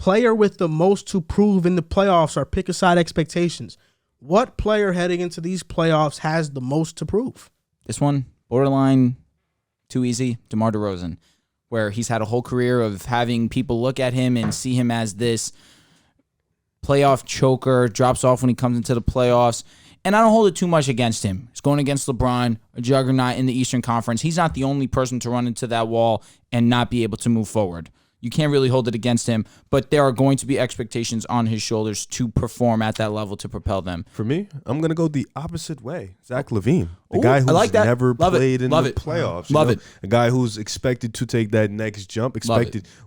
player with the most to prove in the playoffs or pick aside expectations. What player heading into these playoffs has the most to prove? This one, borderline too easy, Demar Derozan, where he's had a whole career of having people look at him and see him as this playoff choker, drops off when he comes into the playoffs. And I don't hold it too much against him. He's going against LeBron, a juggernaut in the Eastern Conference. He's not the only person to run into that wall and not be able to move forward. You can't really hold it against him, but there are going to be expectations on his shoulders to perform at that level to propel them. For me, I'm going to go the opposite way. Zach Levine, the guy who's never played in the playoffs. Love it. A guy who's expected to take that next jump.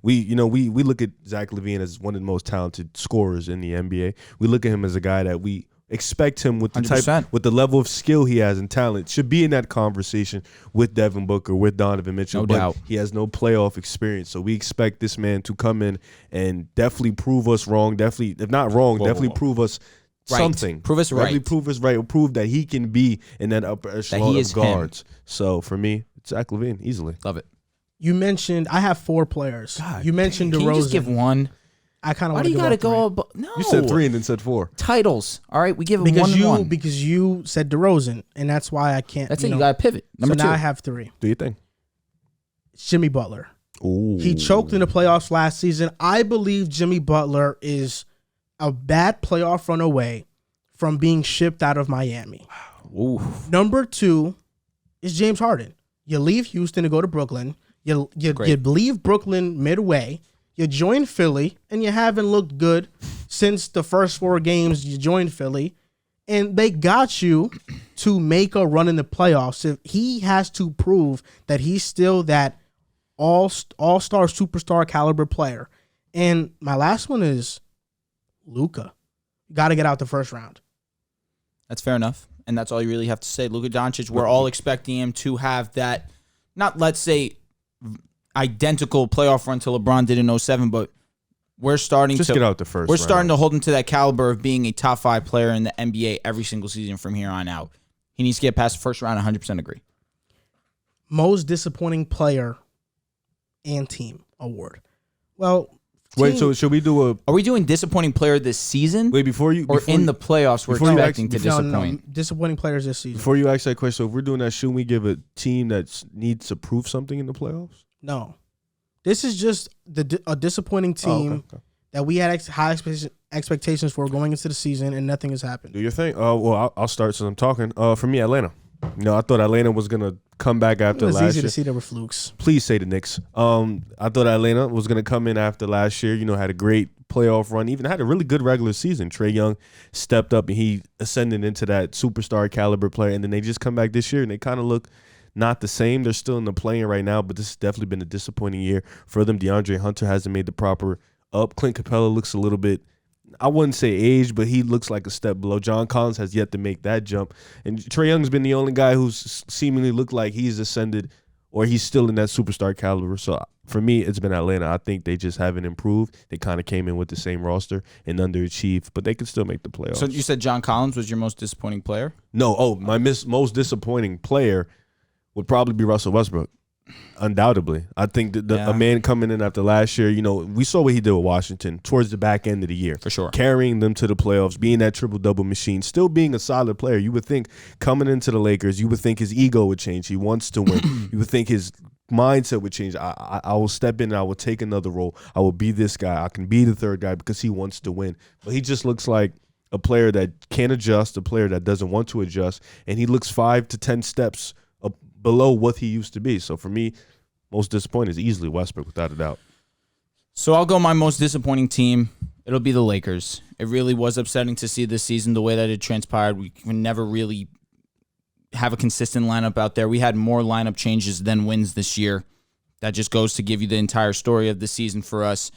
We look at Zach Levine as one of the most talented scorers in the NBA. We look at him as a guy that we expect him with the level of skill he has and talent should be in that conversation with Devin Booker, with Donovan Mitchell. No doubt. He has no playoff experience, so we expect this man to come in and definitely prove us wrong. Definitely, if not wrong, prove us something. Prove us right. Definitely prove us right. Or prove that he can be in that upper echelon of guards. So for me, it's Zach Levine easily. Love it. You mentioned I have 4 players. You mentioned DeRozan. Can you just give one? I kind of want to give. Why do you got to go? No, you said 3 and then said 4 titles. All right, we give him one. Because you said DeRozan, and that's why I can't. That's it. You got to pivot. Number 2. Now I have 3. Do you think? Jimmy Butler. Ooh. He choked in the playoffs last season. I believe Jimmy Butler is a bad playoff run away from being shipped out of Miami. Ooh. Number 2 is James Harden. You leave Houston to go to Brooklyn. You leave Brooklyn midway. You join Philly, and you haven't looked good since the first 4 games you joined Philly. And they got you to make a run in the playoffs. If he has to prove that he's still that all-star, superstar caliber player. And my last one is Luka. Got to get out the first round. That's fair enough. And that's all you really have to say. Luka Doncic, we're all expecting him to have that, not let's say, identical playoff run to LeBron did in 07, but we're starting to get out the first. We're starting to hold him to that caliber of being a top 5 player in the NBA every single season from here on out. He needs to get past the first round. 100% agree. Most disappointing player and team award. Well, wait. So should we do a? Are we doing disappointing player this season? Wait, or in the playoffs we're expecting to disappoint? No, disappointing players this season. Before you ask that question, so if we're doing that, shouldn't we give a team that needs to prove something in the playoffs? No, this is just a disappointing team that we had high expectations for going into the season, and nothing has happened. Do your thing. Well, I'll start since I'm talking. For me, Atlanta. I thought Atlanta was gonna come back after last year. It was easy to see there were flukes. Please say the Knicks. I thought Atlanta was gonna come in after last year. Had a great playoff run, even had a really good regular season. Trae Young stepped up and he ascended into that superstar caliber player, and then they just come back this year and they kind of look not the same. They're still in the play-in right now, but this has definitely been a disappointing year for them. DeAndre Hunter hasn't made the proper up. Clint Capella looks a little bit, I wouldn't say age, but he looks like a step below. John Collins has yet to make that jump. And Trae Young's been the only guy who's seemingly looked like he's ascended or he's still in that superstar caliber. So for me, it's been Atlanta. I think they just haven't improved. They kind of came in with the same roster and underachieved, but they could still make the playoffs. So you said John Collins was your most disappointing player? No. My most disappointing player would probably be Russell Westbrook. Undoubtedly. I think that a man coming in after last year, we saw what he did with Washington towards the back end of the year. For sure. Carrying them to the playoffs, being that triple-double machine, still being a solid player. You would think coming into the Lakers, you would think his ego would change. He wants to win. You would think his mindset would change. I will step in and I will take another role. I will be this guy. I can be the third guy because he wants to win. But he just looks like a player that can't adjust, a player that doesn't want to adjust, and he looks 5 to 10 steps below what he used to be. So for me, most disappointing is easily Westbrook, without a doubt. So I'll go my most disappointing team. It'll be the Lakers. It really was upsetting to see this season the way that it transpired. We can never really have a consistent lineup out there. We had more lineup changes than wins this year. That just goes to give you the entire story of the season for us.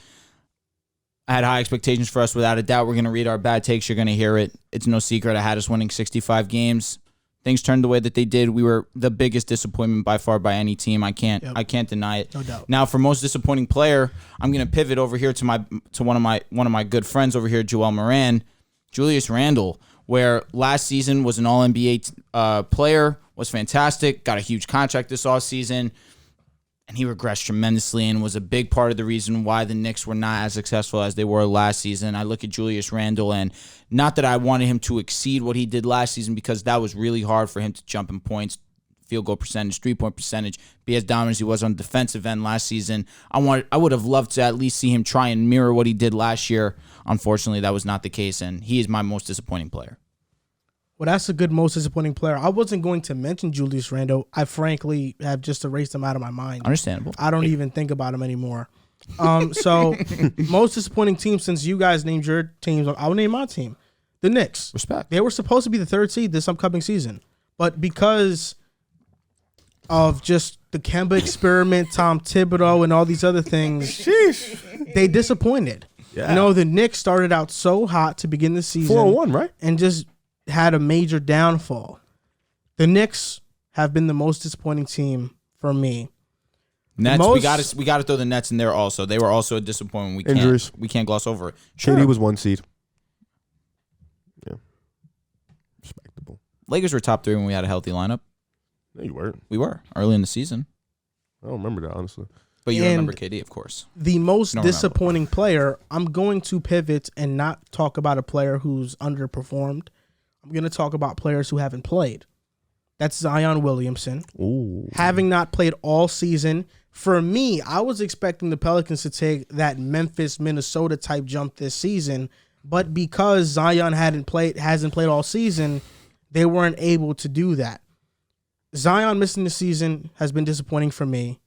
I had high expectations for us, without a doubt. We're going to read our bad takes. You're going to hear it. It's no secret. I had us winning 65 games. Things turned the way that they did. We were the biggest disappointment by far by any team. I can't deny it. No doubt. Now, for most disappointing player, I'm going to pivot over here to one of my good friends over here, Joelle Moran, Julius Randle, where last season was an All-NBA player, was fantastic, got a huge contract this offseason, and he regressed tremendously and was a big part of the reason why the Knicks were not as successful as they were last season. I look at Julius Randle, and not that I wanted him to exceed what he did last season, because that was really hard for him to jump in points, field goal percentage, 3-point percentage, be as dominant as he was on the defensive end last season. I would have loved to at least see him try and mirror what he did last year. Unfortunately, that was not the case, and he is my most disappointing player. Well, that's a good most disappointing player. I wasn't going to mention Julius Randle. I frankly have just erased him out of my mind. Understandable. I don't even think about him anymore. So most disappointing team, since you guys named your teams, I'll name my team. The Knicks. Respect. They were supposed to be the 3rd seed this upcoming season. But because of just the Kemba experiment, Tom Thibodeau, and all these other things, they disappointed. Yeah. You know, the Knicks started out so hot to begin the season. 4-1, right? And just had a major downfall. The Knicks have been the most disappointing team for me. Nets, we got to throw the Nets in there also. They were also a disappointment. We can't gloss over it. Shady was 1 seed. Yeah. Respectable. Lakers were top 3 when we had a healthy lineup. No, you weren't. We were early in the season. I don't remember that, honestly. But you remember KD, of course. The most disappointing player, I'm going to pivot and not talk about a player who's underperformed. I'm going to talk about players who haven't played. That's Zion Williamson. Ooh. Having not played all season. For me, I was expecting the Pelicans to take that Memphis, Minnesota type jump this season, but because Zion hasn't played all season, they weren't able to do that. Zion missing the season has been disappointing for me.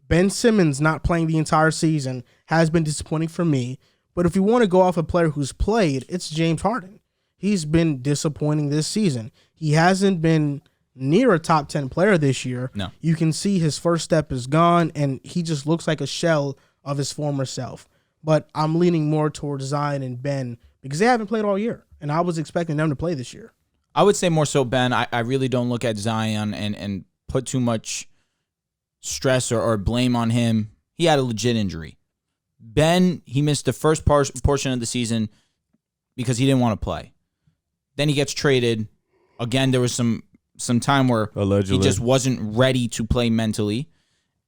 Ben Simmons not playing the entire season has been disappointing for me. But if you want to go off a player who's played, it's James Harden. He's been disappointing this season. He hasn't been near a top 10 player this year. No. You can see his first step is gone, and he just looks like a shell of his former self. But I'm leaning more towards Zion and Ben because they haven't played all year, and I was expecting them to play this year. I would say more so Ben. I really don't look at Zion and put too much stress or blame on him. He had a legit injury. Ben, he missed the first portion of the season because he didn't want to play. Then he gets traded. Again, there was some time where allegedly he just wasn't ready to play mentally.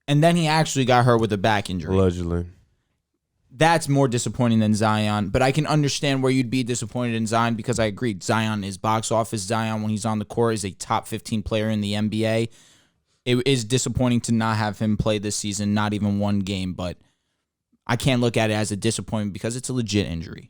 And then he actually got hurt with a back injury. Allegedly. That's more disappointing than Zion. But I can understand where you'd be disappointed in Zion because I agree. Zion is box office. Zion, when he's on the court, is a top 15 player in the NBA. It is disappointing to not have him play this season, not even one game. But I can't look at it as a disappointment because it's a legit injury.